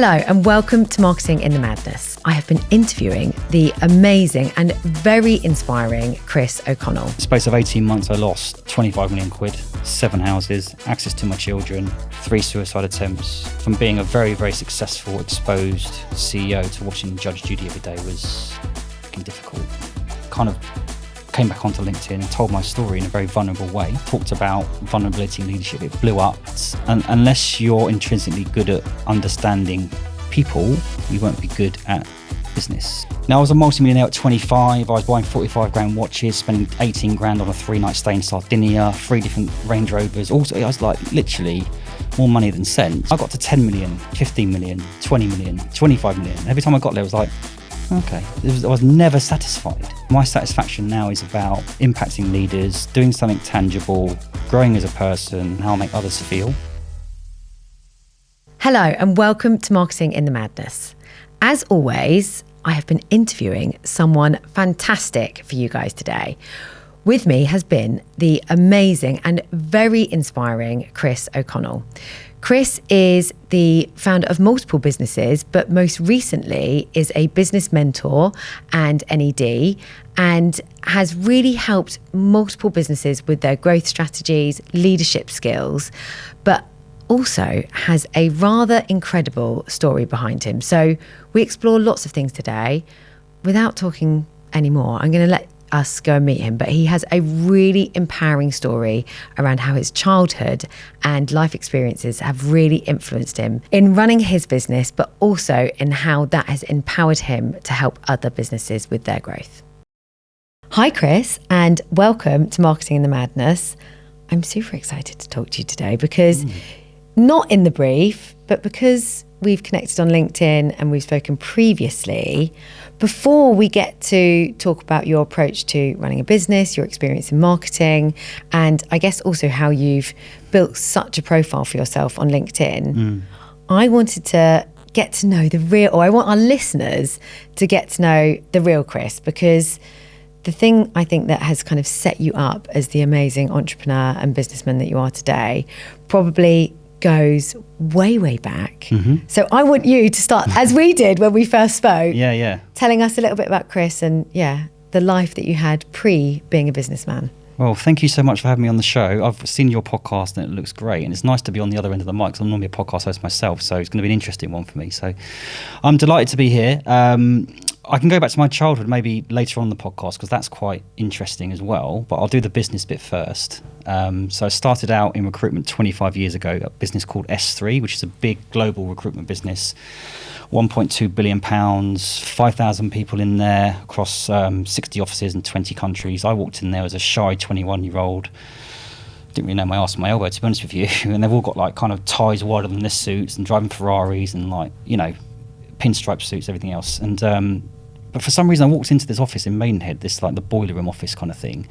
Hello and welcome to Marketing in the Madness. I have been interviewing the amazing and very inspiring Chris O'Connell. In the space of 18 months, I lost 25 million quid, 7 houses, access to my children, 3 suicide attempts. From being a very, very successful, exposed CEO to watching Judge Judy every day was fucking difficult. Kind of came back onto LinkedIn and told my story in a very vulnerable way. Talked about vulnerability and leadership. It blew up. And unless you're intrinsically good at understanding people, you won't be good at business. Now, I was a multimillionaire at 25. I was buying 45 grand watches, spending 18 grand on a 3-night stay in Sardinia, 3 different Range Rovers. Also, I was like literally more money than sense. I got to 10 million, 15 million, 20 million, 25 million. Every time I got there, it was like, okay, I was never satisfied. My satisfaction now is about impacting leaders, doing something tangible, growing as a person, how I make others feel. Hello and welcome to Marketing in the Madness. As always, I have been interviewing someone fantastic for you guys today. With me has been the amazing and very inspiring Chris O'Connell. Chris is the founder of multiple businesses, but most recently is a business mentor and NED, and has really helped multiple businesses with their growth strategies, leadership skills, but also has a rather incredible story behind him. So we explore lots of things today. Without talking anymore, I'm going to let us go and meet him, but he has a really empowering story around how his childhood and life experiences have really influenced him in running his business, but also in how that has empowered him to help other businesses with their growth. Hi Chris, and welcome to Marketing in the Madness. I'm super excited to talk to you today because not in the brief, but because we've connected on LinkedIn and we've spoken previously. Before we get to talk about your approach to running a business, your experience in marketing, and I guess also how you've built such a profile for yourself on LinkedIn, I wanted to get to know the real, or I want our listeners to get to know the real Chris, because the thing I think that has kind of set you up as the amazing entrepreneur and businessman that you are today probably goes way, way back. So I want you to start, as we did when we first spoke, telling us a little bit about Chris and the life that you had pre being a businessman. Well, thank you so much for having me on the show. I've seen your podcast and it looks great, and it's nice to be on the other end of the mic because I'm normally a podcast host myself, so it's going to be an interesting one for me. So I'm delighted to be here. I can go back to my childhood maybe later on in the podcast because that's quite interesting as well, but I'll do the business bit first. So I started out in recruitment 25 years ago, a business called SThree, which is a big global recruitment business, £1.2 billion, 5,000 people in there across 60 offices in 20 countries. I walked in there as a shy 21-year-old. Didn't really know my arse from my elbow, to be honest with you. And they've all got like kind of ties wider than their suits and driving Ferraris and like, you know, pinstripe suits, everything else. And but for some reason I walked into this office in Maidenhead, this like the boiler room office kind of thing.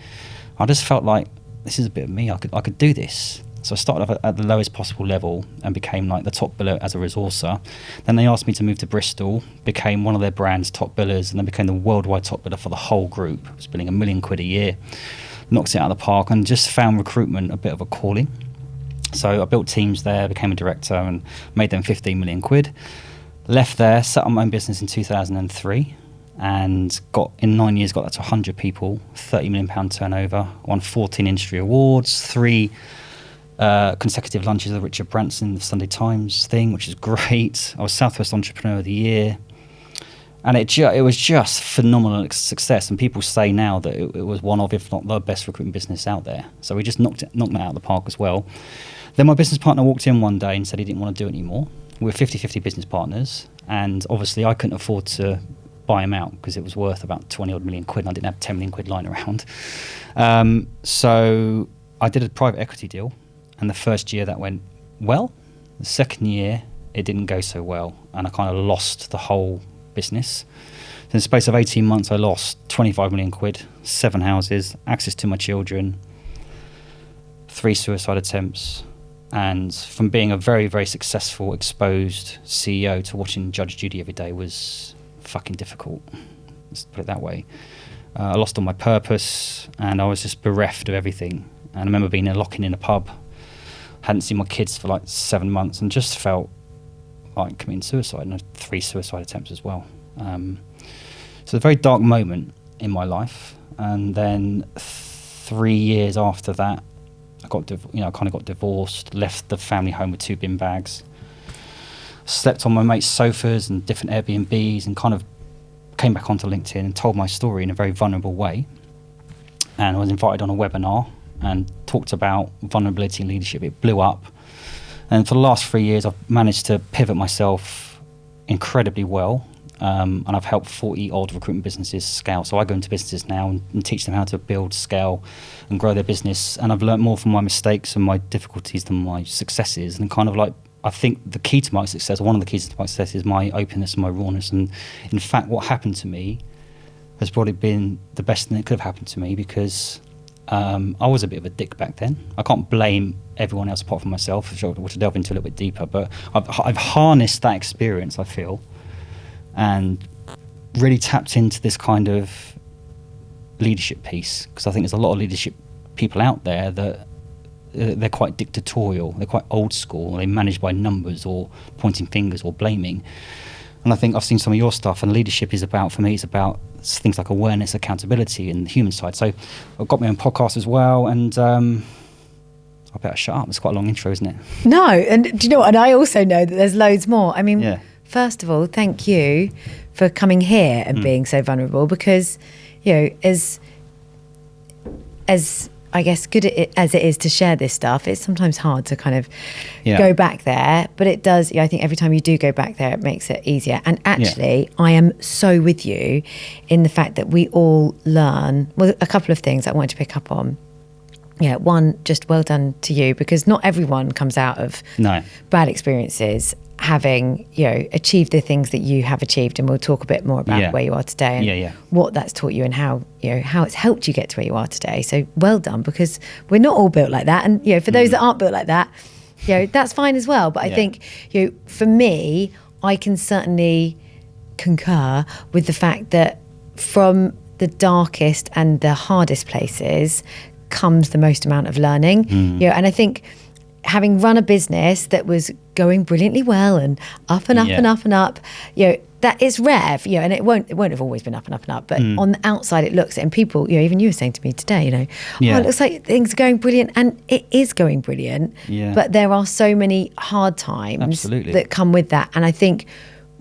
I just felt like this is a bit of me. I could do this. So I started off at the lowest possible level and became like the top biller as a resourcer. Then they asked me to move to Bristol, became one of their brand's top billers, and then became the worldwide top biller for the whole group. I was billing £1 million a year, knocked it out of the park, and just found recruitment a bit of a calling. So I built teams there, became a director, and made them 15 million quid. Left there, set up my own business in 2003. And in 9 years got that to 100 people, £30 million turnover, won 14 industry awards, 3 consecutive lunches with Richard Branson, the Sunday Times thing, which is great. I was Southwest Entrepreneur of the Year, and it was just phenomenal success. And people say now that it was one of, if not the best recruitment business out there. So we just knocked that out of the park as well. Then my business partner walked in one day and said he didn't want to do it anymore. We're 50-50 business partners, and obviously I couldn't afford to buy him out because it was worth about 20 odd million quid and I didn't have 10 million quid lying around. So I did a private equity deal, and the first year that went well. The second year it didn't go so well, and I kind of lost the whole business. In the space of 18 months I lost 25 million quid, 7 houses, access to my children, 3 suicide attempts, and from being a very, very successful, exposed CEO to watching Judge Judy every day was fucking difficult. Let's put it that way. I lost all my purpose, and I was just bereft of everything. And I remember being locking in a pub, hadn't seen my kids for like 7 months, and just felt like committing suicide, and 3 suicide attempts as well. So a very dark moment in my life. And then 3 years after that, I kind of got divorced, left the family home with 2 bin bags, slept on my mates' sofas and different Airbnbs, and kind of came back onto LinkedIn and told my story in a very vulnerable way. And I was invited on a webinar and talked about vulnerability and leadership. It blew up. And for the last 3 years, I've managed to pivot myself incredibly well. And I've helped 40 odd recruitment businesses scale. So I go into businesses now and teach them how to build, scale, and grow their business. And I've learned more from my mistakes and my difficulties than my successes. And kind of like, I think the key to my success, or one of the keys to my success, is my openness and my rawness. And in fact, what happened to me has probably been the best thing that could have happened to me, because I was a bit of a dick back then. I can't blame everyone else apart from myself, which I'll delve into a little bit deeper. But I've harnessed that experience, I feel, and really tapped into this kind of leadership piece, because I think there's a lot of leadership people out there that they're quite dictatorial, they're quite old school, they manage by numbers or pointing fingers or blaming. And I think I've seen some of your stuff, and leadership is about, for me, it's about things like awareness, accountability, and the human side. So I've got my own podcast as well, and I better shut up. It's quite a long intro, isn't it? No, and do you know what? And I also know that there's loads more. I mean, yeah. First of all, thank you for coming here and being so vulnerable, because, you know, as I guess good as it is to share this stuff, it's sometimes hard to kind of go back there. But it does, I think every time you do go back there, it makes it easier. And actually, I am so with you in the fact that we all learn, well, a couple of things I wanted to pick up on. Yeah, one, just well done to you, because not everyone comes out of bad experiences having, achieved the things that you have achieved. And we'll talk a bit more about where you are today and what that's taught you and how it's helped you get to where you are today. So well done, because we're not all built like that. And, for those that aren't built like that, that's fine as well. But I think, for me, I can certainly concur with the fact that from the darkest and the hardest places comes the most amount of learning. And I think having run a business that was going brilliantly well and up and up and up and up, that is rare, and it won't have always been up and up and up, but on the outside it looks, and people, even you were saying to me today, it looks like things are going brilliant, and it is going brilliant, but there are so many hard times that come with that. And I think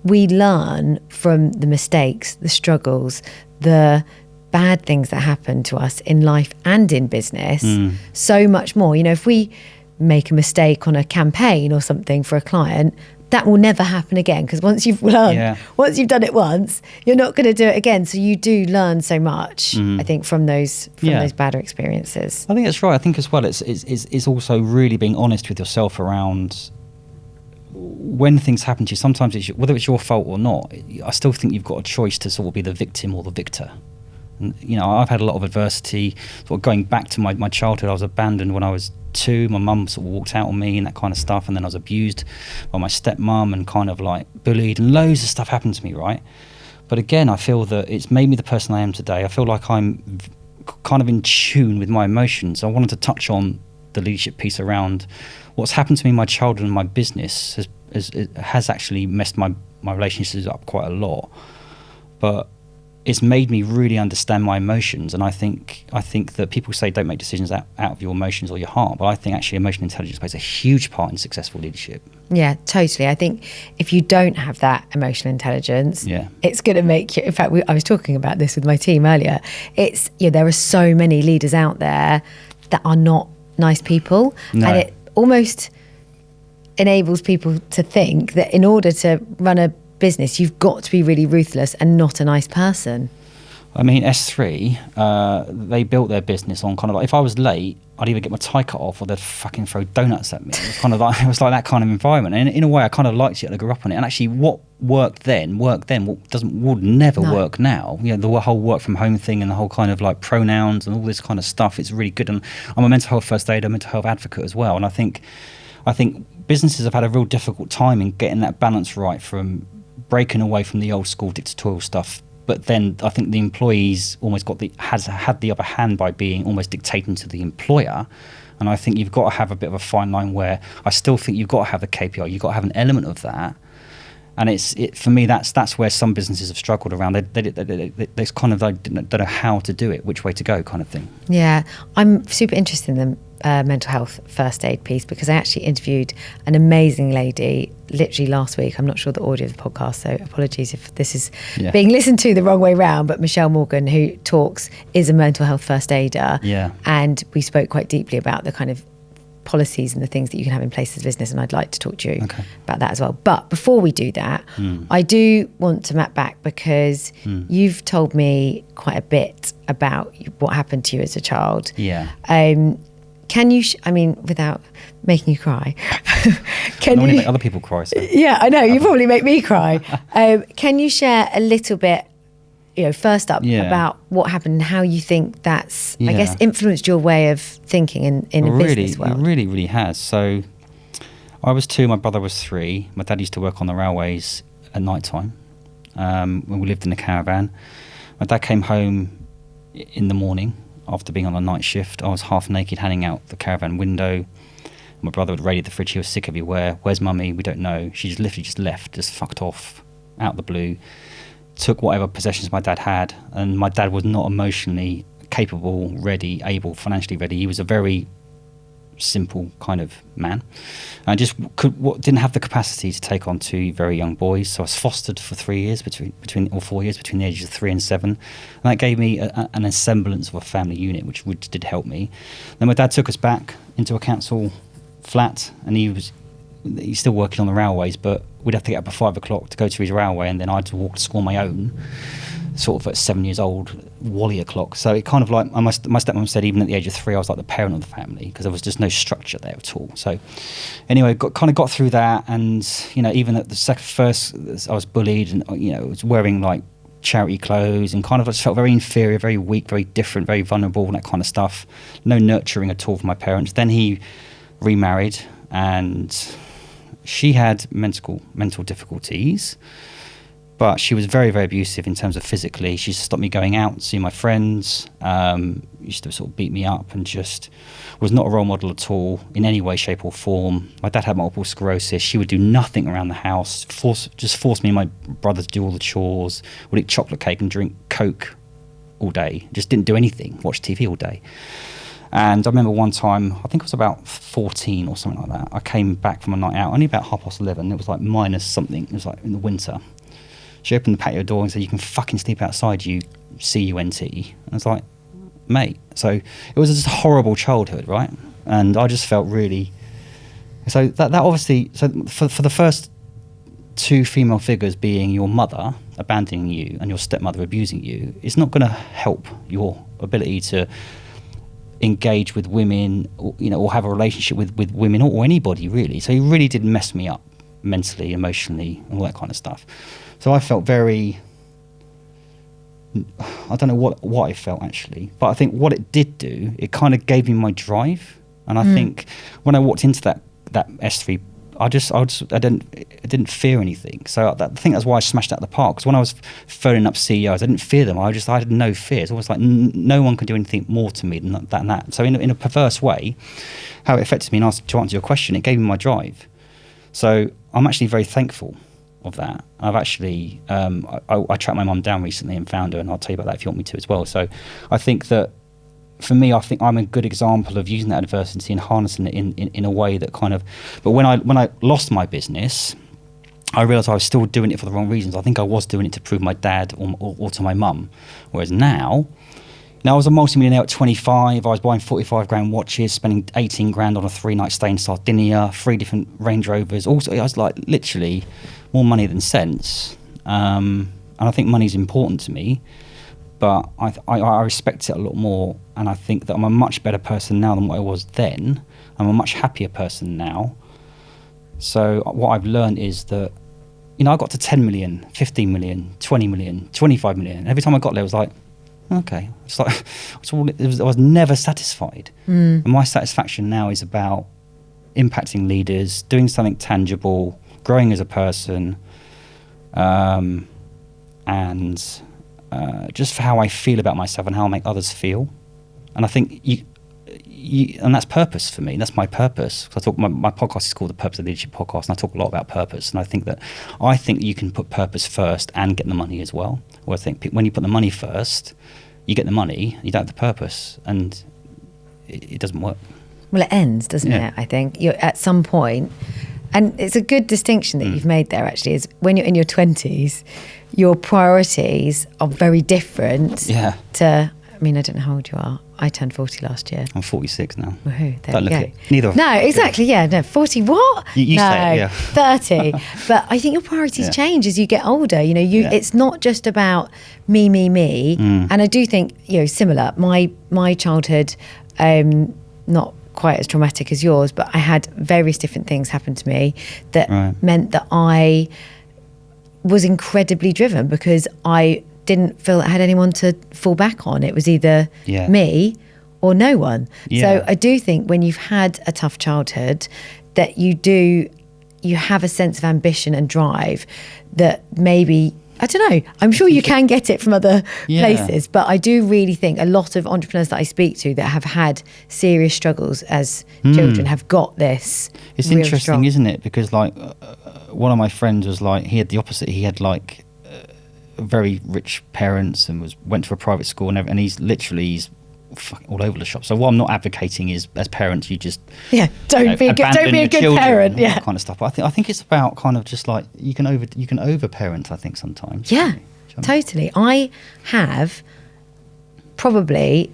we learn from the mistakes, the struggles, the bad things that happen to us in life and in business so much more. If we make a mistake on a campaign or something for a client, that will never happen again, because once you've learned, once you've done it once, you're not going to do it again. So you do learn so much, I think, from those badder experiences. I think that's right. I think as well, it's also really being honest with yourself around when things happen to you. Sometimes whether it's your fault or not, I still think you've got a choice to sort of be the victim or the victor. And, I've had a lot of adversity, sort of going back to my childhood. I was abandoned when I was 2. My mum sort of walked out on me and that kind of stuff. And then I was abused by my stepmom and kind of like bullied, and loads of stuff happened to me, right? But again, I feel that it's made me the person I am today. I feel like I'm kind of in tune with my emotions. I wanted to touch on the leadership piece around what's happened to me in my childhood and my business has actually messed my relationships up quite a lot. But it's made me really understand my emotions. And I think that people say don't make decisions out of your emotions or your heart, but I think actually emotional intelligence plays a huge part in successful leadership. Yeah, totally. I think if you don't have that emotional intelligence, it's going to make you, in fact, I was talking about this with my team earlier, it's, there are so many leaders out there that are not nice people. And it almost enables people to think that in order to run a business, you've got to be really ruthless and not a nice person. I mean, SThree, they built their business on kind of like, if I was late, I'd either get my tie cut off or they'd fucking throw donuts at me. It was kind of like, it was like that kind of environment. And in a way, I kind of liked it. I grew up on it. And actually, what worked then would never work now. The whole work from home thing and the whole kind of like pronouns and all this kind of stuff. It's really good. And I'm a mental health first aider, mental health advocate as well. And I think businesses have had a real difficult time in getting that balance right, from breaking away from the old school dictatorial stuff. But then I think the employees almost has had the upper hand by being almost dictating to the employer. And I think you've got to have a bit of a fine line where I still think you've got to have the KPI, you've got to have an element of that. And for me, that's where some businesses have struggled around. They kind of like don't know how to do it, which way to go, kind of thing. Yeah, I'm super interested in the mental health first aid piece, because I actually interviewed an amazing lady literally last week. I'm not sure the audio of the podcast, so apologies if this is being listened to the wrong way round, but Michelle Morgan, who is a mental health first aider. Yeah. And we spoke quite deeply about the kind of policies and the things that you can have in place as a business, and I'd like to talk to you about that as well. But before we do that, I do want to map back, because you've told me quite a bit about what happened to you as a child. Yeah. Can you, without making you cry, can you make other people cry? So. Yeah, I know, you probably make me cry. Can you share a little bit, first up, about what happened and how you think that's, I guess, influenced your way of thinking in a business world? It really, really has. So I was 2, my brother was 3. My dad used to work on the railways at night time when we lived in a caravan. My dad came home in the morning after being on a night shift. I was half naked hanging out the caravan window. My brother had raided the fridge. He was sick everywhere. Where's mummy? We don't know. She just literally just left, just fucked off out the blue. Took whatever possessions my dad had, and my dad was not emotionally capable, ready, able, financially ready. He was a very simple kind of man. I just didn't have the capacity to take on 2 very young boys. So I was fostered for 3 years, between 4 years, between the ages of 3 and 7, and that gave me an semblance of a family unit, which did help me. Then my dad took us back into a council flat, and he's still working on the railways, but we'd have to get up at 5 o'clock to go to his railway, and then I had to walk to school on my own, sort of at 7 years old, Wally o'clock. So it kind of like, my stepmom said, even at the age of 3, I was like the parent of the family, because there was just no structure there at all. So anyway, got through that, and even at the first, I was bullied, and I was wearing like charity clothes, and kind of just felt very inferior, very weak, very different, very vulnerable, and that kind of stuff. No nurturing at all from my parents. Then he remarried, and she had mental difficulties, but she was very, very abusive in terms of physically. She used to stop me going out and see my friends, used to sort of beat me up, and just was not a role model at all in any way, shape or form. My dad had multiple sclerosis. She would do nothing around the house, force me and my brother to do all the chores, would eat chocolate cake and drink Coke all day, just didn't do anything, watch TV all day. And I remember one time, I think it was about 14 or something like that, I came back from a night out, only about 11:30, it was like minus something, it was like in the winter. She opened the patio door and said, "You can fucking sleep outside, you CUNT." And I was like, mate. So it was just a horrible childhood, right? And I just felt really... So that obviously... So for the first 2 female figures being your mother abandoning you and your stepmother abusing you, it's not going to help your ability to engage with women, or have a relationship with women, or anybody really. So he really did mess me up mentally, emotionally, and all that kind of stuff. So I felt very, I don't know what I felt actually, but I think what it did do, it kind of gave me my drive. And I think when I walked into that SThree, I didn't fear anything. So I think that's why I smashed it out of the park. Because when I was phoning up CEOs, I didn't fear them. I had no fear. It's almost like no one can do anything more to me than that and that. So in a perverse way, how it affected me, and to answer your question, it gave me my drive. So I'm actually very thankful of that. I've actually, I tracked my mum down recently and found her, and I'll tell you about that if you want me to as well. So I think that for me, I think I'm a good example of using that adversity and harnessing it in a way that kind of... But when I lost my business, I realised I was still doing it for the wrong reasons. I think I was doing it to prove my dad or to my mum. Whereas now I was a multi-millionaire at 25. I was buying 45 grand watches, spending 18 grand on a 3-night stay in Sardinia, 3 different Range Rovers. Also, I was like literally more money than sense. And I think money's important to me, but I respect it a lot more. And I think that I'm a much better person now than what I was then. I'm a much happier person now. So what I've learned is that, I got to 10 million, 15 million, 20 million, 25 million. And every time I got there, it was like, okay. It's like, I was never satisfied. And my satisfaction now is about impacting leaders, doing something tangible, growing as a person, and just for how I feel about myself and how I make others feel. And I think and that's purpose for me. That's my purpose. I talk. My podcast is called the Purposeled Leadership Podcast, and I talk a lot about purpose. And I think you can put purpose first and get the money as well. Or I think when you put the money first, you get the money. You don't have the purpose, and it doesn't work. Well, it ends, doesn't it? I think you're at some point, and it's a good distinction that you've made there. Actually, is when you're in your 20s, your priorities are very different. To, I mean, I don't know how old you are. I turned 40 last year. I'm 46 now. Woohoo, there you go. Neither of us. No, exactly, yeah. No, 40 what? You no, say it, yeah. 30. But I think your priorities change as you get older. You know, it's not just about me. And I do think, similar. My childhood, not quite as traumatic as yours, but I had various different things happen to me that meant that I was incredibly driven because I didn't feel I had anyone to fall back on. It was either me or no one. So I do think when you've had a tough childhood that you have a sense of ambition and drive that maybe, I don't know, I'm sure you can get it from other places, but I do really think a lot of entrepreneurs that I speak to that have had serious struggles as children have got this. It's interesting, isn't it? Because one of my friends was he had the opposite. He had very rich parents and went to a private school and he's all over the shop. So what I'm not advocating is, as parents, you just don't be a good parent, that kind of stuff. But I think it's about kind of just you can over parent. I think sometimes. Yeah, totally. I have probably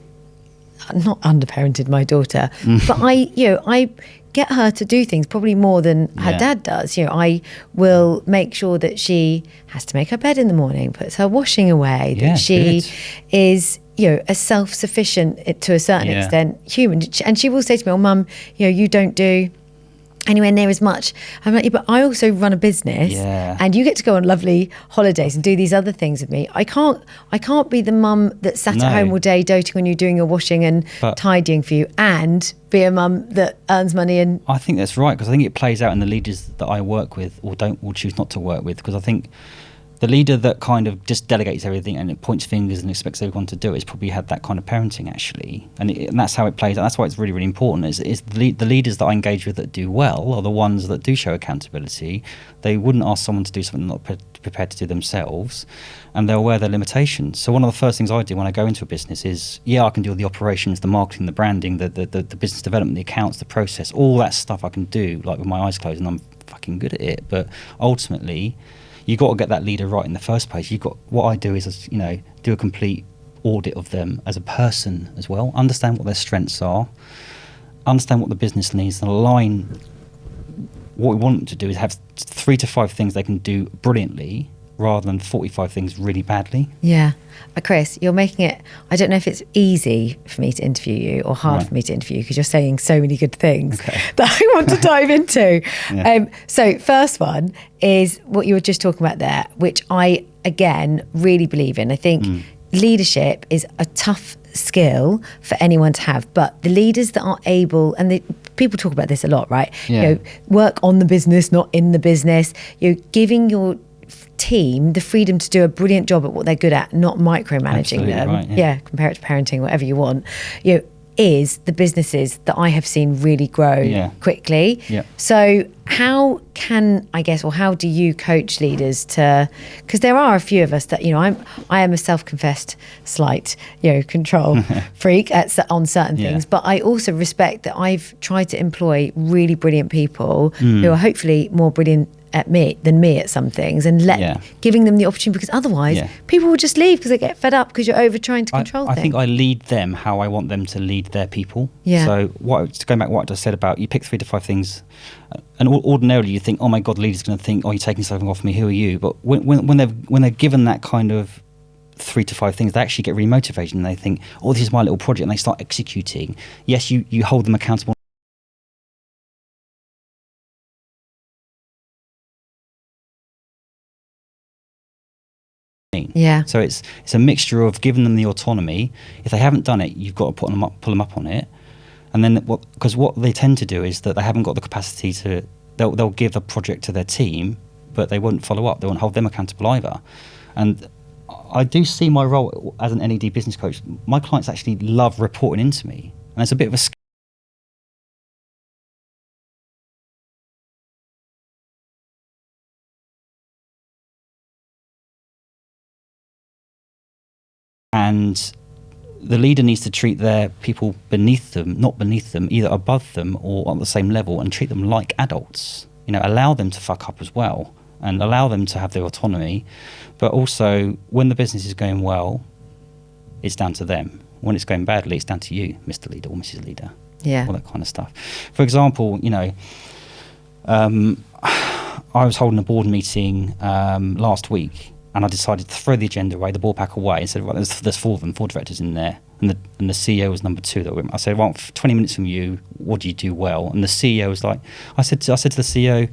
not underparented my daughter, but I get her to do things probably more than her dad does. I will make sure that she has to make her bed in the morning, puts her washing away, that she is, a self-sufficient to a certain extent human. And she will say to me, "Oh, Mum, you don't do anywhere near as much." I'm like, but I also run a business and you get to go on lovely holidays and do these other things with me. I can't be the mum that sat at home all day doting on you doing your washing and tidying for you and be a mum that earns money. And I think that's right, because I think it plays out in the leaders that I work with or choose not to work with, because I think the leader that kind of just delegates everything and it points fingers and expects everyone to do it has probably had that kind of parenting, actually. And that's how it plays out. That's why it's really, really important. Is the leaders that I engage with that do well are the ones that do show accountability. They wouldn't ask someone to do something they're not prepared to do themselves, and they're aware of their limitations. So one of the first things I do when I go into a business is, I can do all the operations, the marketing, the branding, the business development, the accounts, the process, all that stuff I can do with my eyes closed, and I'm fucking good at it. But ultimately, you got to get that leader right in the first place. What I do is, do a complete audit of them as a person as well. Understand what their strengths are. Understand what the business needs, and align. What we want them to do is have 3 to 5 things they can do brilliantly, rather than 45 things really badly. Yeah. Chris, you're making it, I don't know if it's easy for me to interview you or hard for me to interview you, because you're saying so many good things that I want to dive into. So first one is what you were just talking about there, which I, again, really believe in. I think leadership is a tough skill for anyone to have, but the leaders that are able, and people talk about this a lot, right? Work on the business, not in the business. Giving your team the freedom to do a brilliant job at what they're good at, not micromanaging them. Right, compare it to parenting, whatever you want. Is the businesses that I have seen really grow quickly. So how can, I guess, or how do you coach leaders to, because there are a few of us that, I am a self-confessed slight, control freak on certain things, but I also respect that I've tried to employ really brilliant people who are hopefully more brilliant than me at some things, and giving them the opportunity, because otherwise people will just leave because they get fed up because you're over trying to control things. I think I lead them how I want them to lead their people. So to go back what I said about, you pick 3 to 5 things, and ordinarily you think, oh my God, the leader's going to think, oh, you're taking something off me, who are you? But when they're given that kind of 3 to 5 things, they actually get really motivated and they think, oh, this is my little project, and they start executing. Yes, you hold them accountable. So it's a mixture of giving them the autonomy. If they haven't done it, you've got to pull them up on it. And then because what they tend to do is that they haven't got the capacity to, they'll give a project to their team, but they won't follow up. They won't hold them accountable either. And I do see my role as an NED business coach. My clients actually love reporting into me. And it's a bit of a and the leader needs to treat their people beneath them, not beneath them, either above them or on the same level, and treat them like adults. Allow them to fuck up as well, and allow them to have their autonomy. But also, when the business is going well, it's down to them. When it's going badly, it's down to you, Mr. Leader or Mrs. Leader. Yeah. All that kind of stuff. For example, I was holding a board meeting last week, and I decided to throw the agenda away, the board pack away, and said, right, there's four directors in there, and the CEO was number 2. I said, well, 20 minutes from you, what do you do well? And the CEO was like, I said to the CEO,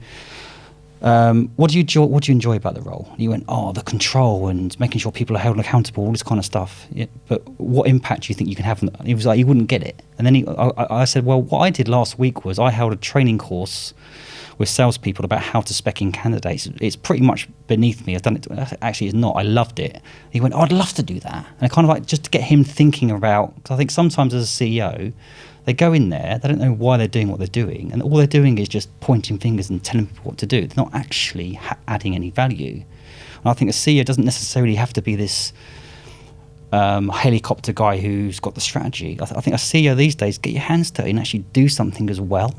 what do you enjoy about the role? And he went, the control and making sure people are held accountable, all this kind of stuff. Yeah, but what impact do you think you can have? He was like, he wouldn't get it. And then I said, well, what I did last week was I held a training course with salespeople about how to spec in candidates. It's pretty much beneath me. I've done it. Actually, it's not. I loved it. He went, I'd love to do that. And I kind of like just to get him thinking about, because I think sometimes as a CEO, they go in there, they don't know why they're doing what they're doing, and all they're doing is just pointing fingers and telling people what to do. They're not actually adding any value. And I think a CEO doesn't necessarily have to be this helicopter guy who's got the strategy. I think a CEO these days, get your hands dirty and actually do something as well.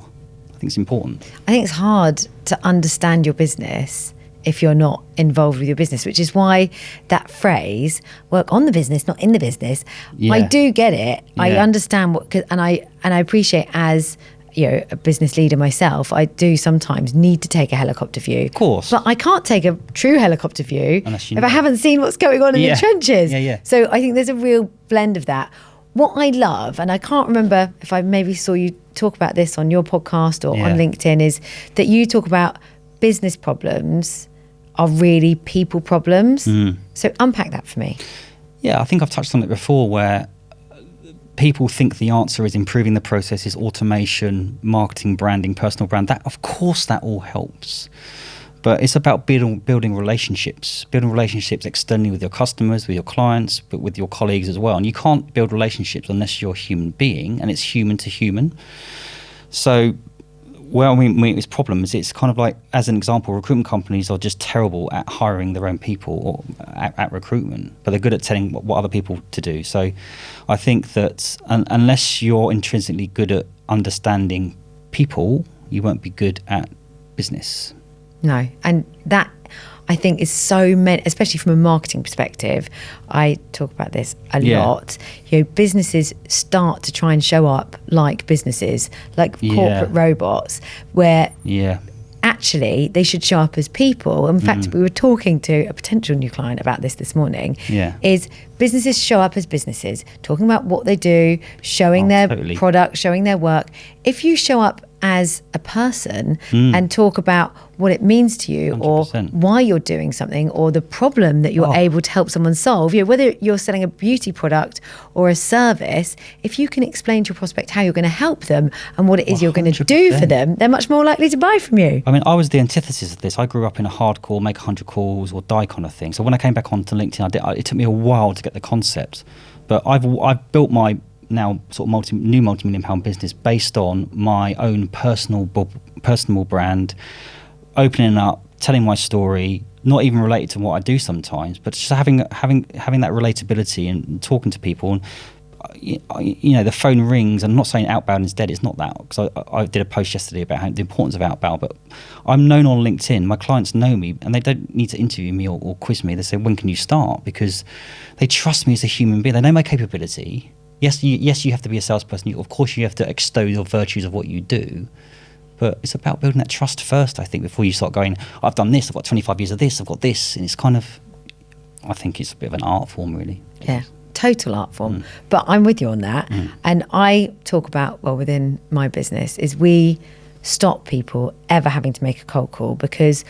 I think it's important. I think it's hard to understand your business if you're not involved with your business, which is why that phrase, work on the business, not in the business, I do get it. Yeah. I understand and I appreciate, as a business leader myself, I do sometimes need to take a helicopter view. Of course. But I can't take a true helicopter view if I haven't seen what's going on in the trenches. Yeah. So I think there's a real blend of that. What I love, and I can't remember if I maybe saw you talk about this on your podcast or on LinkedIn, is that you talk about business problems are really people problems. So unpack that for me. Yeah, I think I've touched on it before, where people think the answer is improving the processes, automation, marketing, branding, personal brand. That, of course, that all helps. But it's about building relationships externally with your customers, with your clients, but with your colleagues as well. And you can't build relationships unless you're a human being, and it's human to human. So, it's problems. It's kind of like, as an example, recruitment companies are just terrible at hiring their own people or at recruitment, but they're good at telling what other people to do. So I think that unless you're intrinsically good at understanding people, you won't be good at business. No, and that I think is so many, especially from a marketing perspective. I talk about this a lot. Businesses start to try and show up like businesses, like corporate robots, where actually they should show up as people. In fact, we were talking to a potential new client about this morning. Is businesses show up as businesses, talking about what they do, showing their product, showing their work. If you show up as a person and talk about what it means to you 100%. Or why you're doing something or the problem that you're able to help someone solve, whether you're selling a beauty product or a service, if you can explain to your prospect how you're going to help them and what it is you're going to do for them, they're much more likely to buy from you. I mean, I was the antithesis of this. I grew up in a hardcore, make 100 calls or die kind of thing. So when I came back onto LinkedIn, it took me a while to get the concept. But I've built my now sort of new multi-million-pound business based on my own personal brand, opening up, telling my story, not even related to what I do sometimes, but just having that relatability and talking to people. And the phone rings. I'm not saying outbound is dead. It's not that, because I did a post yesterday about the importance of outbound. But I'm known on LinkedIn. My clients know me, and they don't need to interview me or quiz me. They say, when can you start? Because they trust me as a human being. They know my capability. Yes, you have to be a salesperson. Of course, you have to extol the virtues of what you do. But it's about building that trust first, I think, before you start going, I've done this, I've got 25 years of this, I've got this. And it's kind of, I think it's a bit of an art form, really. Yeah, total art form. But I'm with you on that. And I talk about, within my business, is we stop people ever having to make a cold call, because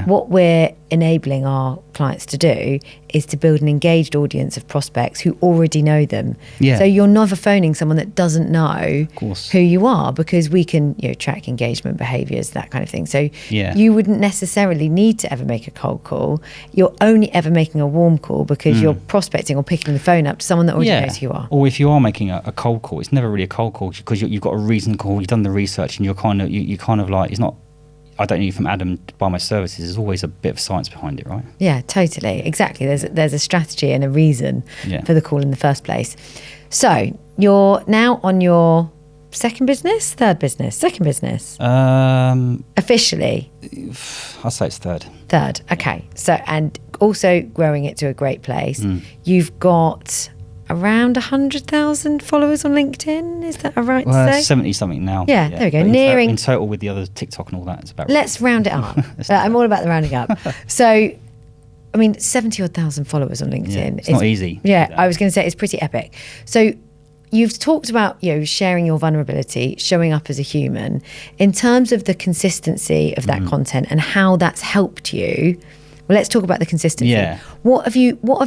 what we're enabling our clients to do is to build an engaged audience of prospects who already know them. Yeah. So you're never phoning someone that doesn't know course. who you are, because we can, track engagement behaviours, that kind of thing. So Yeah. you wouldn't necessarily need to ever make a cold call. You're only ever making a warm call because you're prospecting or picking the phone up to someone that already knows who you are. Or if you are making a cold call, it's never really a cold call because you've got a reason to call. You've done the research, and you're kind of like, it's not, I don't need from Adam to buy my services. There's always a bit of science behind it, right? Yeah, totally. Exactly. There's a strategy and a reason for the call in the first place. So you're now on your second business? Officially? I'll say it's third. Third. Okay. So, and also growing it to a great place. You've got around 100,000 followers on LinkedIn. Is that right to say? 70 something now. Yeah, there we go. But Nearing. in total with the other TikTok and all that, it's about. Let's round it up. I'm all about the rounding up. So, I mean, 70 odd thousand followers on LinkedIn. Yeah, it's not easy. Yeah, I was going to say it's pretty epic. So you've talked about, sharing your vulnerability, showing up as a human. In terms of the consistency of that content and how that's helped you, well, let's talk about the consistency. Yeah. What of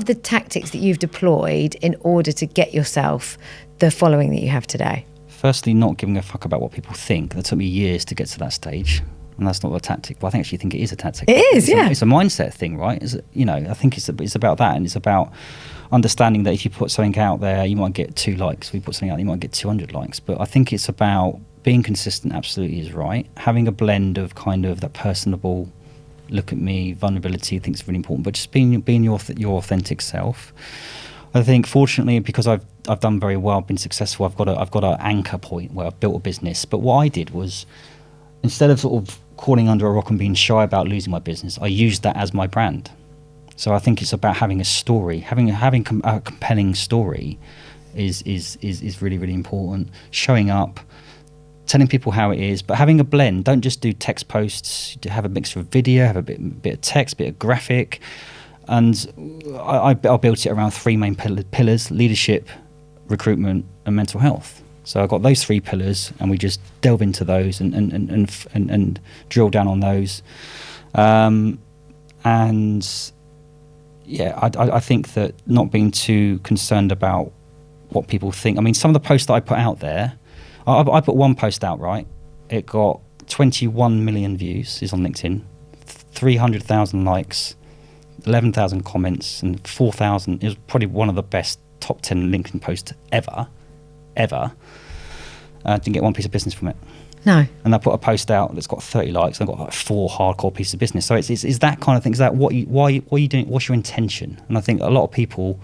the tactics that you've deployed in order to get yourself the following that you have today? Firstly, not giving a fuck about what people think. That took me years to get to that stage. And that's not a tactic. Well, I actually think it is a tactic. It is, yeah. It's a mindset thing, right? I think it's about that, and it's about understanding that if you put something out there, you might get 2 likes. If you put something out, you might get 200 likes. But I think it's about being consistent. Absolutely is right. Having a blend of kind of that personable, look at me, vulnerability, I think is really important. But just being your authentic self. I think, fortunately, because I've done very well, been successful. I've got an anchor point where I've built a business. But what I did was, instead of sort of crawling under a rock and being shy about losing my business, I used that as my brand. So I think it's about having a story, having a compelling story, is really, really important. Showing up, telling people how it is, but having a blend. Don't just do text posts. Have a mixture of video, have a bit of text, bit of graphic, and I built it around 3 main pillars: leadership, recruitment, and mental health. So I've got those 3 pillars, and we just delve into those and drill down on those. I think that not being too concerned about what people think. I mean, some of the posts that I put out there, I put one post out, right? It got 21 million views. It's on LinkedIn, 300,000 likes, 11,000 comments, and 4,000. It was probably one of the best top 10 LinkedIn posts ever. Didn't get one piece of business from it. No. And I put a post out that's got 30 likes, and I've got like 4 hardcore pieces of business. So it's that kind of thing. Is that what are you doing? What's your intention? And I think a lot of people,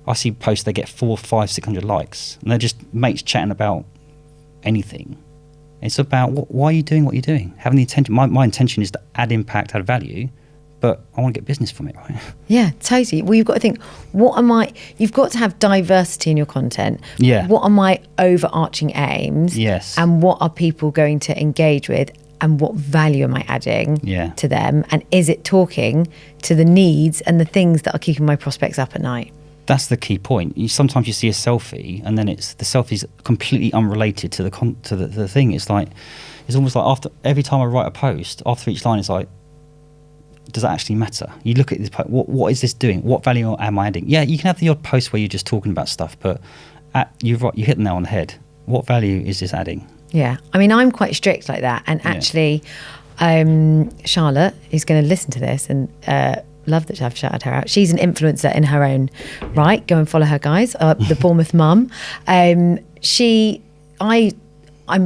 I see posts, they get 400, 500, 600 likes, and they're just mates chatting about anything. It's about why are you doing what you're doing? Having the intention. My intention is to add impact, add value, but I want to get business from it, right? Yeah, totally. Well, you've got to think, you've got to have diversity in your content. Yeah. What are my overarching aims? Yes. And what are people going to engage with? And what value am I adding to them? And is it talking to the needs and the things that are keeping my prospects up at night? That's the key point. Sometimes you see a selfie, and then the selfie's completely unrelated to the thing. It's almost like after every time I write a post, after each line, it's like, does that actually matter? You look at this post, what is this doing? What value am I adding? Yeah, you can have the odd post where you're just talking about stuff, but you hit the nail on the head. What value is this adding? Yeah, I mean, I'm quite strict like that, and actually, Charlotte, who's going to listen to this and love that I've shouted her out. She's an influencer in her own right. Go and follow her, guys. The Bournemouth mum.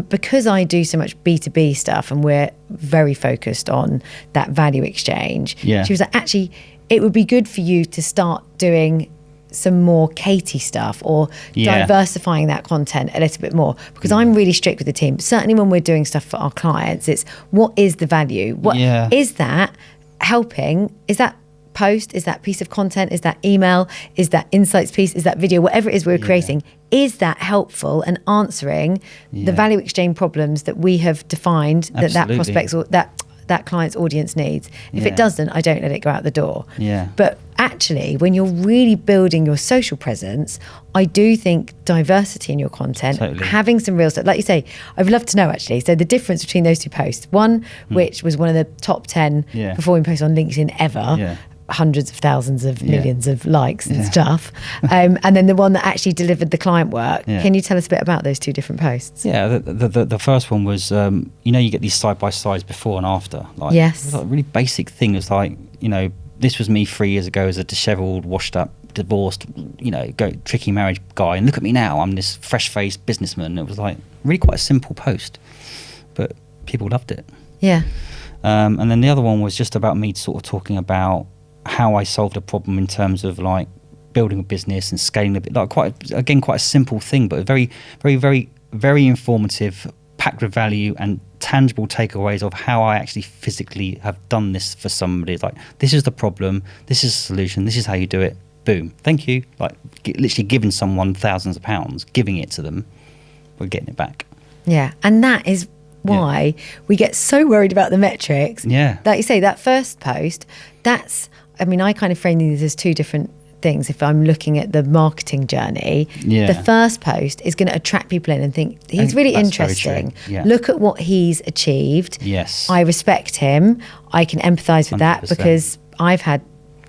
Because I do so much B2B stuff, and we're very focused on that value exchange. Yeah. She was like, actually, it would be good for you to start doing some more Katie stuff, or diversifying that content a little bit more, because I'm really strict with the team. Certainly when we're doing stuff for our clients, it's what is the value? What is that helping? Is that post? Is that piece of content? Is that email? Is that insights piece? Is that video? Whatever it is we're creating, is that helpful and answering the value exchange problems that we have defined that prospects or that client's audience needs? If it doesn't, I don't let it go out the door. Yeah. But actually, when you're really building your social presence, I do think diversity in your content, having some real stuff, like you say, I'd love to know actually. So the difference between those two posts, one which was one of the top 10 performing posts on LinkedIn ever, hundreds of thousands of millions of likes and stuff, and then the one that actually delivered the client work. Can you tell us a bit about those two different posts? The first one was, you get these side by sides before and after. Like, yes. It was like a really basic thing. It's like, this was me 3 years ago as a dishevelled, washed up, divorced, tricky marriage guy, and look at me now, I'm this fresh-faced businessman. It was like really quite a simple post, but people loved it. Yeah. And then the other one was just about me sort of talking about how I solved a problem in terms of like building a business and scaling a bit, like quite a simple thing, but very, very, very, very informative, packed with value and tangible takeaways of how I actually physically have done this for somebody. Like, this is the problem, this is the solution, this is how you do it. Boom, thank you. Like literally giving someone thousands of pounds, giving it to them, we're getting it back. Yeah, and that is why we get so worried about the metrics. Yeah, like you say, that first post, I kind of frame these as two different things. If I'm looking at the marketing journey, the first post is going to attract people in and think he's really interesting. Look at what he's achieved. Yes, I respect him. I can empathize with 100%. That because I've had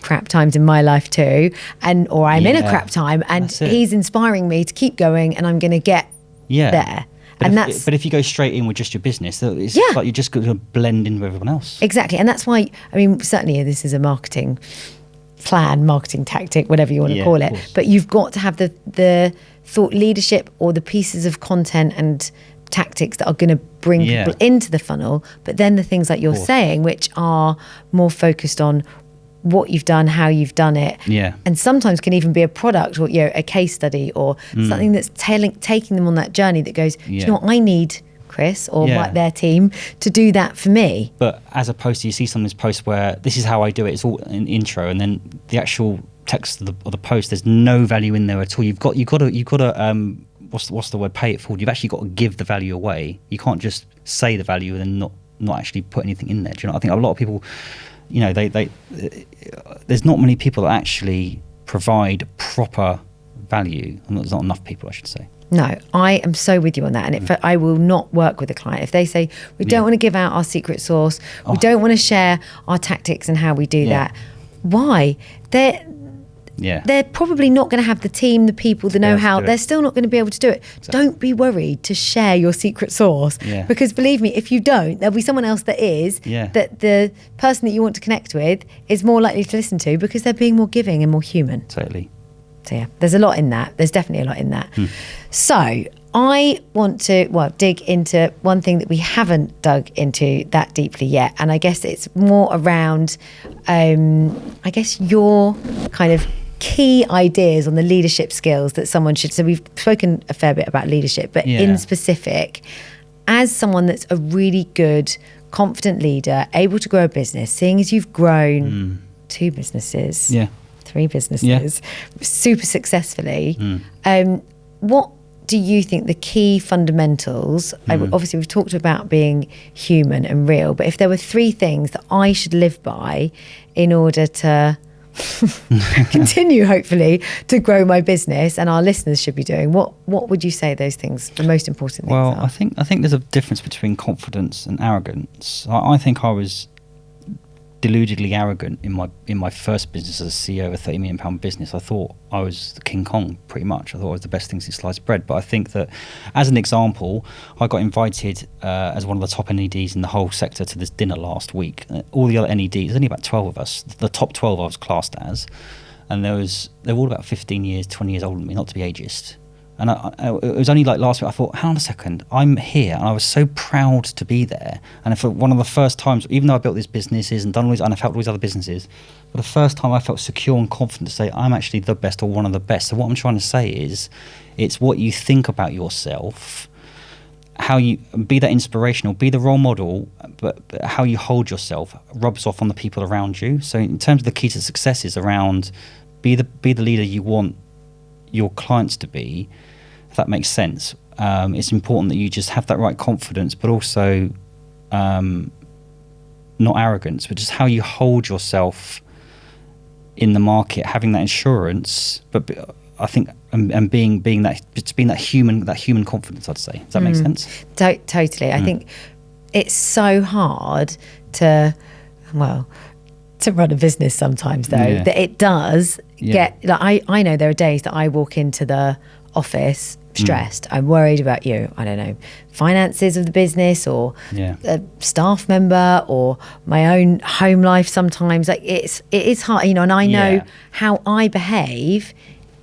crap times in my life too, or I'm in a crap time, and he's inspiring me to keep going, and I'm going to get there. But if you go straight in with just your business, it's like you're just going to blend in with everyone else. Exactly. And that's why, certainly this is a marketing plan, marketing tactic, whatever you want to call it. But you've got to have the thought leadership or the pieces of content and tactics that are going to bring people into the funnel. But then the things like you're saying, which are more focused on what you've done, how you've done it, and sometimes can even be a product or a case study or something that's taking them on that journey that goes, do you know what, I need Chris or their team to do that for me. But as opposed to, you see some of this post where this is how I do it, it's all an intro, and then the actual text of the post, there's no value in there at all. You've got to what's the word, pay it forward. You've actually got to give the value away. You can't just say the value and then not actually put anything in there. Do you know? I think a lot of people, there's not many people that actually provide proper value, and there's not enough people, I should say. No, I am so with you on that, and I will not work with a client if they say we don't want to give out our secret sauce, we don't want to share our tactics and how we do that. Why? They're probably not going to have the team, the people, the know-how. They're still not going to be able to do it. Exactly. Don't be worried to share your secret sauce, because believe me, if you don't, there'll be someone else that is, that the person that you want to connect with is more likely to listen to, because they're being more giving and more human. Totally. So there's a lot in that. There's definitely a lot in that. So I want to dig into one thing that we haven't dug into that deeply yet, and I guess it's more around your kind of key ideas on the leadership skills that someone should. So we've spoken a fair bit about leadership, but in specific, as someone that's a really good, confident leader, able to grow a business, seeing as you've grown 2 businesses, 3 businesses, super successfully, what do you think the key fundamentals, obviously we've talked about being human and real, but if there were 3 things that I should live by in order to continue, hopefully, to grow my business, and our listeners should be doing, what would you say those things, the most important things are? I think there's a difference between confidence and arrogance. I think I was deludedly arrogant in my first business as a CEO of a £30 million business. I thought I was the King Kong, pretty much. I thought I was the best thing since sliced bread. But I think that, as an example, I got invited as one of the top NEDs in the whole sector to this dinner last week. All the other NEDs, there's only about 12 of us. The top 12 I was classed as, and they were all about 15 years, 20 years older than me, not to be ageist. And it was only like last week, I thought, hang on a second, I'm here. And I was so proud to be there. And for one of the first times, even though I built these businesses and done all these, and I've helped all these other businesses, for the first time I felt secure and confident to say, I'm actually the best or one of the best. So what I'm trying to say is, it's what you think about yourself, how you be that inspirational, be the role model, but how you hold yourself rubs off on the people around you. So in terms of the key to success is around, be the leader you want your clients to be, if that makes sense. It's important that you just have that right confidence, but also not arrogance, but just how you hold yourself in the market, having that insurance, but I think and being that human confidence, I'd say. Does that make sense? Totally. I think it's so hard to run a business sometimes, though, that it does get, like, I know there are days that I walk into the office stressed. I'm worried about, I don't know, finances of the business, or a staff member, or my own home life sometimes. Like, it is hard, and I know how I behave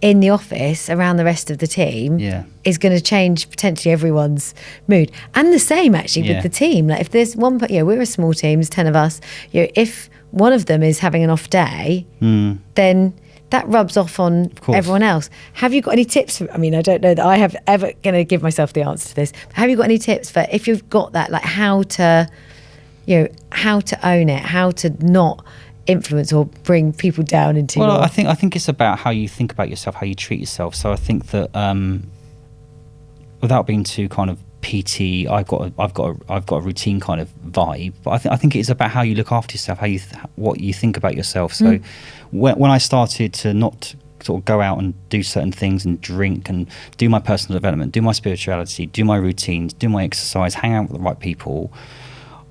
in the office around the rest of the team is going to change potentially everyone's mood. And the same actually with the team. Like, if there's one, we're a small team, there's 10 of us, if one of them is having an off day, then that rubs off on everyone else. Have you got any tips? I don't know that I have ever going to give myself the answer to this, but have you got any tips for if you've got that, like how to own it, how to not influence or bring people down into your... I think it's about how you think about yourself, how you treat yourself. So I think that without being too kind of PT, I've got a routine kind of vibe, but I think it's about how you look after yourself, what you think about yourself. So when I started to not sort of go out and do certain things and drink and do my personal development, do my spirituality, do my routines, do my exercise, hang out with the right people,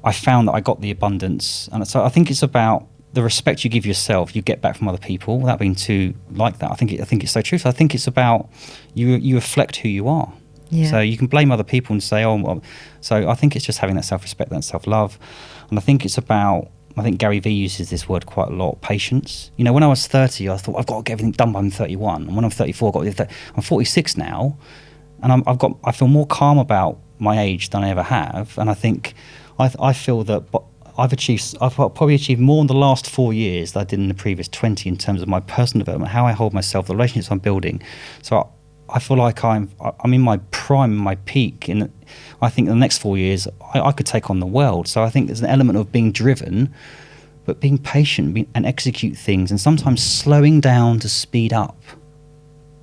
I found that I got the abundance. And so I think it's about the respect you give yourself, you get back from other people, without being too like that. I think it's so true. So I think it's about you reflect who you are. Yeah. So you can blame other people and say, so I think it's just having that self-respect, that self-love. And I think it's about, I think Gary Vee uses this word quite a lot, patience. When I was 30, I thought, I've got to get everything done by I'm 31. And when I'm 34, I'm 46 now. And I feel more calm about my age than I ever have. And I think, I feel that I've probably achieved more in the last 4 years than I did in the previous 20 in terms of my personal development, how I hold myself, the relationships I'm building. So I feel like I'm in my prime, my peak. And I think in the next 4 years, I could take on the world. So I think there's an element of being driven, but being patient and execute things, and sometimes slowing down to speed up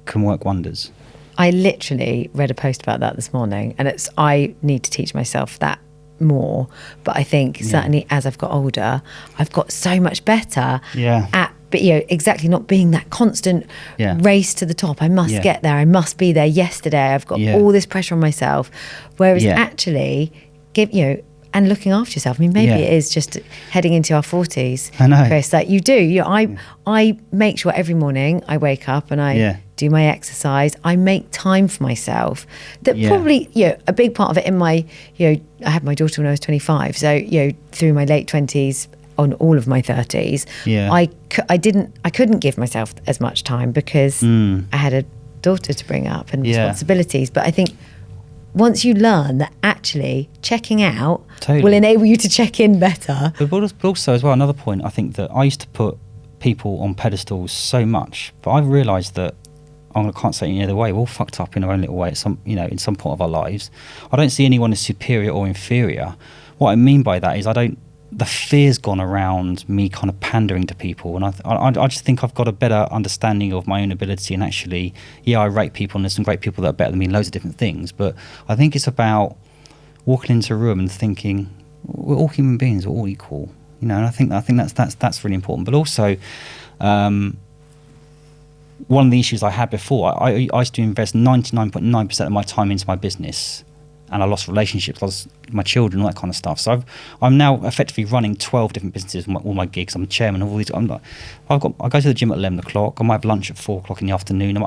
can work wonders. I literally read a post about that this morning, and I need to teach myself that more. But I think certainly as I've got older, I've got so much better at, but exactly, not being that constant race to the top. I must get there. I must be there yesterday. I've got all this pressure on myself. Whereas actually, and looking after yourself. Maybe it is just heading into our 40s. I know, Chris. Like you do. I make sure every morning I wake up and I do my exercise. I make time for myself. That probably, a big part of it in my, I had my daughter when I was 25. So, through my late 20s, on all of my 30s, I couldn't give myself as much time because I had a daughter to bring up and responsibilities. But I think once you learn that actually checking out will enable you to check in better. But also as well, another point, I think that I used to put people on pedestals so much, but I've realised that I can't say it any other way. We're all fucked up in our own little way at some, in some point of our lives. I don't see anyone as superior or inferior. What I mean by that is the fear's gone around me kind of pandering to people, and I just think I've got a better understanding of my own ability, and actually, I rate people, and there's some great people that are better than me in loads of different things, but I think it's about walking into a room and thinking, we're all human beings, we're all equal, and I think that's really important. But also, one of the issues I had before, I used to invest 99.9% of my time into my business, and I lost relationships, lost my children, all that kind of stuff. So I'm now effectively running 12 different businesses, all my gigs. I'm chairman of all these. I go to the gym at 11 o'clock. I might have lunch at 4 o'clock in the afternoon.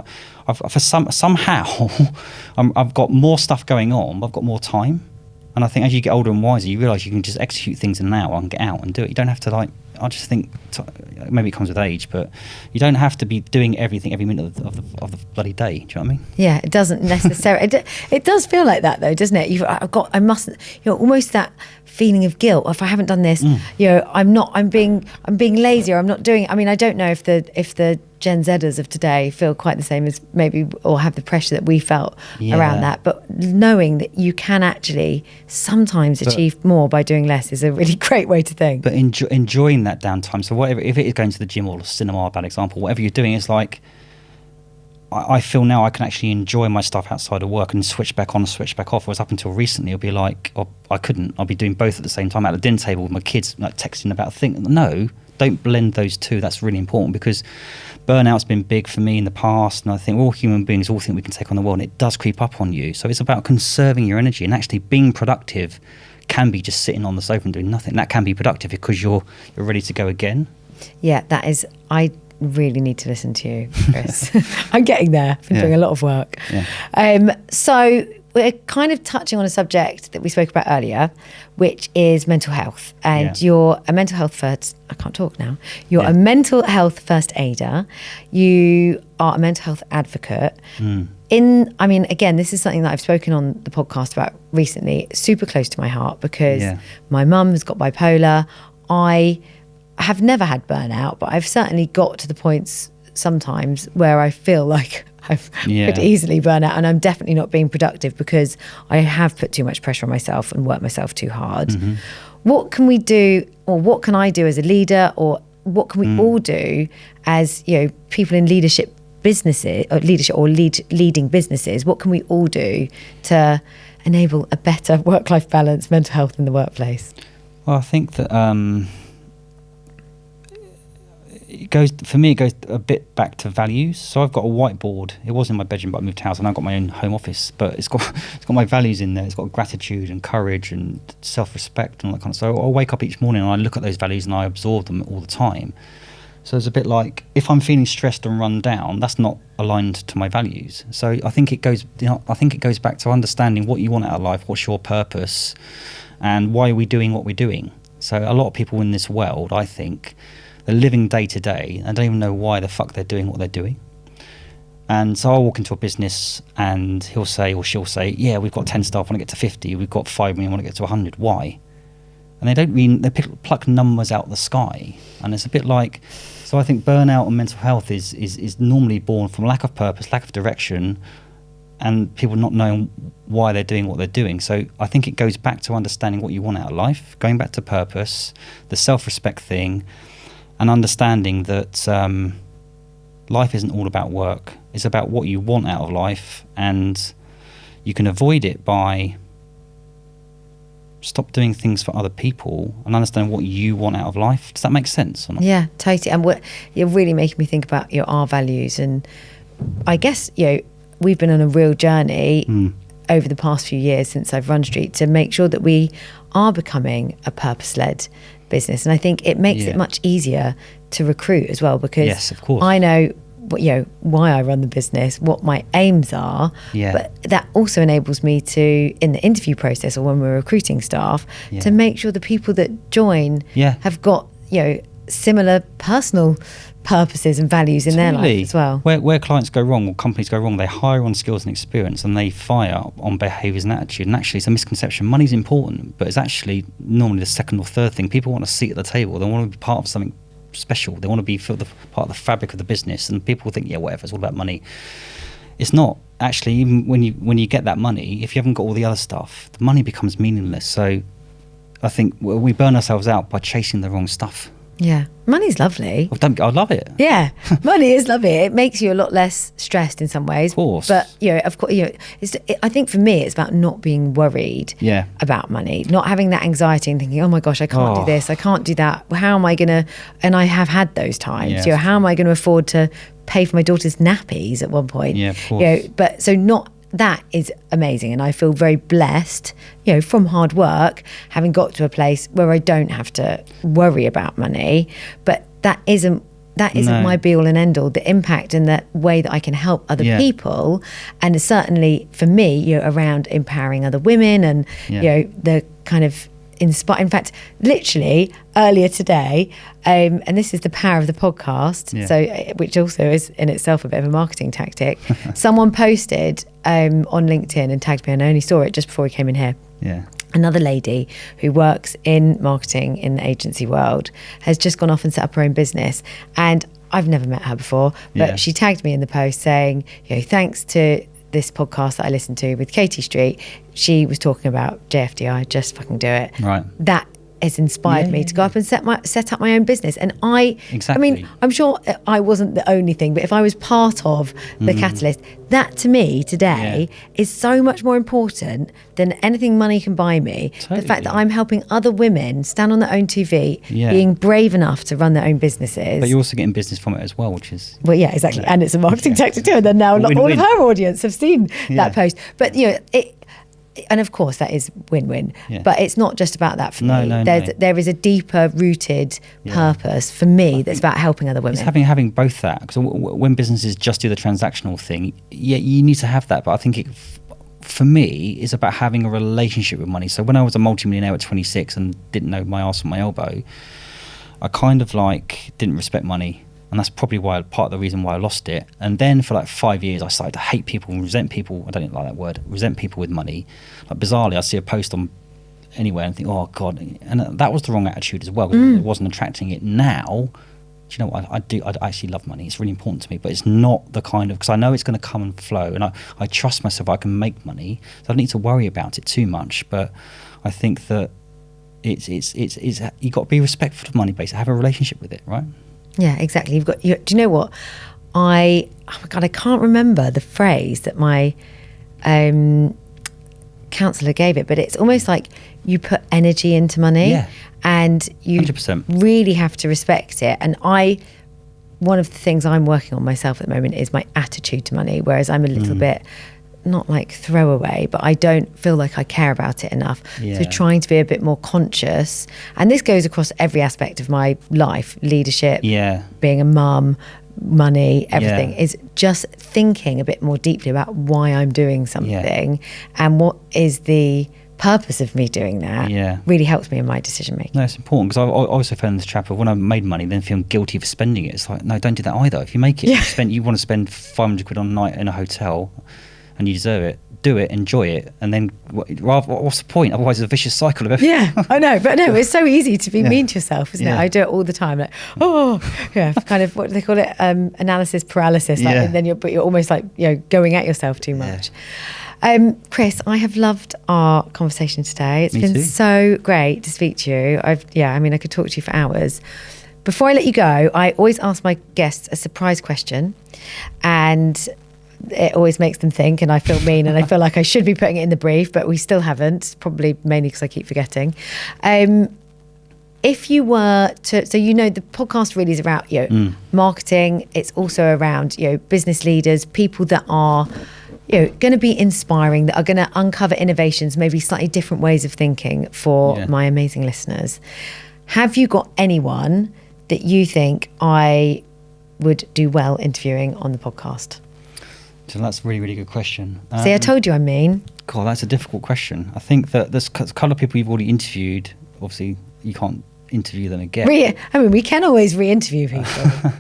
Somehow, I've got more stuff going on. I've got more time. And I think as you get older and wiser, you realise you can just execute things in an hour and get out and do it. You don't have to I just think maybe it comes with age, but you don't have to be doing everything every minute of the bloody day. Do you know what I mean? Yeah, it doesn't necessarily. It does feel like that though, doesn't it? I mustn't. Almost that feeling of guilt. If I haven't done this, I'm being lazy, or I'm not doing it. I don't know if the Gen Zers of today feel quite the same as maybe, or have the pressure that we felt around that. But knowing that you can actually sometimes achieve more by doing less is a really great way to think. But enjoying that downtime. So whatever, if it is going to the gym or the cinema, a bad example, whatever you're doing, it's like, I feel now I can actually enjoy my stuff outside of work and switch back on and switch back off. Whereas up until recently, it'll be like, I couldn't. I'll be doing both at the same time at the dinner table with my kids, like texting about things. No, don't blend those two. That's really important, because burnout's been big for me in the past, and I think all human beings all think we can take on the world, and it does creep up on you. So it's about conserving your energy, and actually being productive can be just sitting on the sofa and doing nothing. That can be productive because you're ready to go again. Yeah, that is. I really need to listen to you, Chris. I'm getting there. I've been doing a lot of work. Yeah. So we're kind of touching on a subject that we spoke about earlier, which is mental health. And you're a mental health first. I can't talk now. You're a mental health first aider. You are a mental health advocate. Again, this is something that I've spoken on the podcast about recently, super close to my heart, because my mum has got bipolar. I have never had burnout, but I've certainly got to the points sometimes where I feel like I could easily burn out, and I'm definitely not being productive because I have put too much pressure on myself and worked myself too hard. What can we do, or what can I do as a leader, or what can we all do as people in leadership businesses, or leading businesses? What can we all do to enable a better work-life balance, mental health in the workplace? Well, I think that it goes a bit back to values. So I've got a whiteboard. It was in my bedroom, but I moved house and I've got my own home office. But it's got my values in there. It's got gratitude and courage and self-respect and all that kind of stuff. So I'll wake up each morning and I look at those values and I absorb them all the time. So it's a bit like, if I'm feeling stressed and run down, that's not aligned to my values. So I think it goes back to understanding what you want out of life, what's your purpose, and why are we doing what we're doing. So a lot of people in this world, I think, they're living day to day and don't even know why the fuck they're doing what they're doing. And so I'll walk into a business and he'll say, or she'll say, yeah, we've got 10 staff, want to get to 50. We've got 5 million, want to get to 100. Why? And they pluck numbers out of the sky. And it's a bit like, so I think burnout and mental health is normally born from lack of purpose, lack of direction, and people not knowing why they're doing what they're doing. So I think it goes back to understanding what you want out of life, going back to purpose, the self-respect thing, and understanding that life isn't all about work. It's about what you want out of life, and you can avoid it by stop doing things for other people and understand what you want out of life. Does that make sense or not? Yeah, totally. And you're really making me think about our values. And I guess, we've been on a real journey over the past few years since I've run SThree to make sure that we are becoming a purpose-led business. And I think it makes it much easier to recruit as well, because yes, of course. I know why I run the business, what my aims are, but that also enables me to, in the interview process or when we're recruiting staff, to make sure the people that join have got similar personal purposes and values in their life as well. Where clients go wrong or companies go wrong, they hire on skills and experience and they fire on behaviours and attitude. And actually it's a misconception. Money's important, but it's actually normally the second or third thing. People want a seat at the table. They want to be part of something special. They want to be part of the fabric of the business, and people think whatever, it's all about money. It's not. Actually, even when you get that money, if you haven't got all the other stuff, the money becomes meaningless. So I think we burn ourselves out by chasing the wrong stuff. Yeah, money's lovely. I love it. Yeah, money is lovely. It makes you a lot less stressed in some ways. Of course. But of course, I think for me, it's about not being worried about money, not having that anxiety and thinking, oh my gosh, I can't do this, I can't do that. How am I gonna? And I have had those times. Yeah. How am I going to afford to pay for my daughter's nappies at one point? Yeah, of course. But so not. That is amazing, and I feel very blessed, from hard work, having got to a place where I don't have to worry about money. But that isn't my be all and end all. The impact and the way that I can help other people, and certainly for me, around empowering other women, and the kind of inspire. In fact, literally earlier today, and this is the power of the podcast, so which also is in itself a bit of a marketing tactic. Someone posted on LinkedIn and tagged me, and I only saw it just before we came in here. Another lady who works in marketing in the agency world has just gone off and set up her own business, and I've never met her before, but she tagged me in the post saying, thanks to this podcast that I listened to with Katie Street, she was talking about JFDI, just fucking do it. Right. That has inspired me to go up and set up my own business. And I mean, I'm sure I wasn't the only thing, but if I was part of the catalyst, that to me today is so much more important than anything money can buy me. Totally. The fact that I'm helping other women stand on their own 2 feet, being brave enough to run their own businesses. But you're also getting business from it as well, which is... Well, yeah, exactly. And it's a marketing tactic too. And then now all of her audience have seen that post. But, and of course that is win-win, but it's not just about that for me. There is a deeper rooted purpose for me that's about helping other women. It's having both that, because when businesses just do the transactional thing, you need to have that, but I think for me is about having a relationship with money. So when I was a multimillionaire at 26 and didn't know my arse from my elbow, I kind of didn't respect money. And that's probably part of the reason why I lost it. And then for 5 years, I started to hate people and resent people. I don't even like that word. Resent people with money. Bizarrely, I see a post on anywhere and think, oh God. And that was the wrong attitude as well. It wasn't attracting it. Now, do you know what? I actually love money. It's really important to me, but it's not the kind of, because I know it's going to come and flow. And I trust myself I can make money. So I don't need to worry about it too much. But I think that it's you've got to be respectful of money, basically. Have a relationship with it, right? Yeah, exactly. Do you know what? Oh my God, I can't remember the phrase that my counsellor gave it, but it's almost like you put energy into money and you 100%. Really have to respect it. And one of the things I'm working on myself at the moment is my attitude to money, whereas I'm a little bit, not throwaway, but I don't feel like I care about it enough. So trying to be a bit more conscious, and this goes across every aspect of my life, leadership, being a mum, money, everything, is just thinking a bit more deeply about why I'm doing something and what is the purpose of me doing that. Really helps me in my decision making. No, it's important, because I also fell in this trap of when I made money then feeling guilty for spending it. It's no, don't do that either. If you make it, you want to spend 500 quid on a night in a hotel and you deserve it, do it, enjoy it, and then what's the point? Otherwise, it's a vicious cycle of everything. Yeah, I know, but no, it's so easy to be mean to yourself, isn't it? I do it all the time. Kind of what do they call it? Analysis paralysis. And then you're almost going at yourself too much. Chris, I have loved our conversation today. It's been so great to speak to you. I could talk to you for hours. Before I let you go, I always ask my guests a surprise question, and it always makes them think, and I feel mean and I feel like I should be putting it in the brief, but we still haven't, probably mainly because I keep forgetting. If you were to, the podcast really is about marketing. It's also around business leaders, people that are going to be inspiring, that are going to uncover innovations, maybe slightly different ways of thinking for my amazing listeners. Have you got anyone that you think I would do well interviewing on the podcast? So that's a really, really good question. See, I told you I'm mean. God, that's a difficult question. I think that there's a couple of people you've already interviewed. Obviously, you can't interview them again. We can always re-interview people.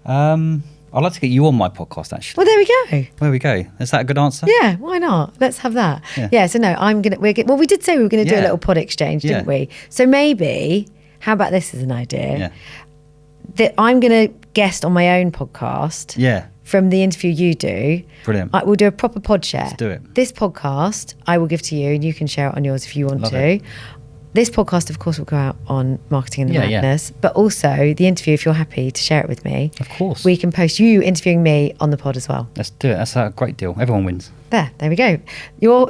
I'd like to get you on my podcast, actually. Well, there we go. There we go. Is that a good answer? Yeah, why not? Let's have that. Yeah, so no, we did say we were going to do a little pod exchange, didn't we? So maybe, how about this as an idea? Yeah. That I'm going to guest on my own podcast. Yeah. From the interview you do. Brilliant. We'll do a proper pod share. Let's do it. This podcast I will give to you, and you can share it on yours if you want to. This podcast, of course, will go out on Marketing in the Madness, but also the interview, if you're happy to share it with me. Of course. We can post you interviewing me on the pod as well. Let's do it. That's a great deal. Everyone wins. There we go.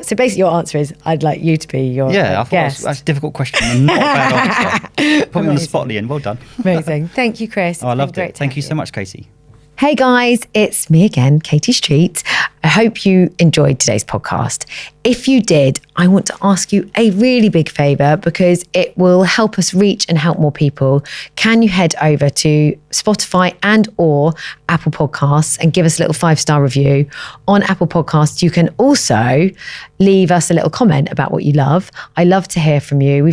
So basically your answer is, I'd like you to be your guest. That's a difficult question and not a bad answer. Put me on the spot, Ian. Well done. Amazing. Thank you, Chris. I loved it. Thank you so much, Katie. Hey guys, it's me again, Katie Street. I hope you enjoyed today's podcast. If you did, I want to ask you a really big favour, because it will help us reach and help more people. Can you head over to Spotify and or Apple Podcasts and give us a little 5-star review? On Apple Podcasts, you can also leave us a little comment about what you love. I love to hear from you.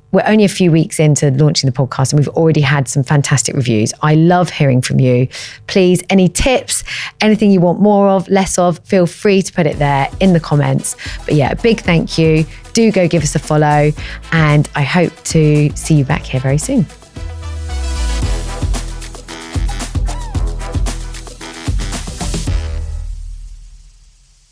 We're only a few weeks into launching the podcast and we've already had some fantastic reviews. I love hearing from you. Please, any tips, anything you want more of, less of, feel free to put it there in the comments. But yeah, a big thank you. Do go give us a follow, and I hope to see you back here very soon.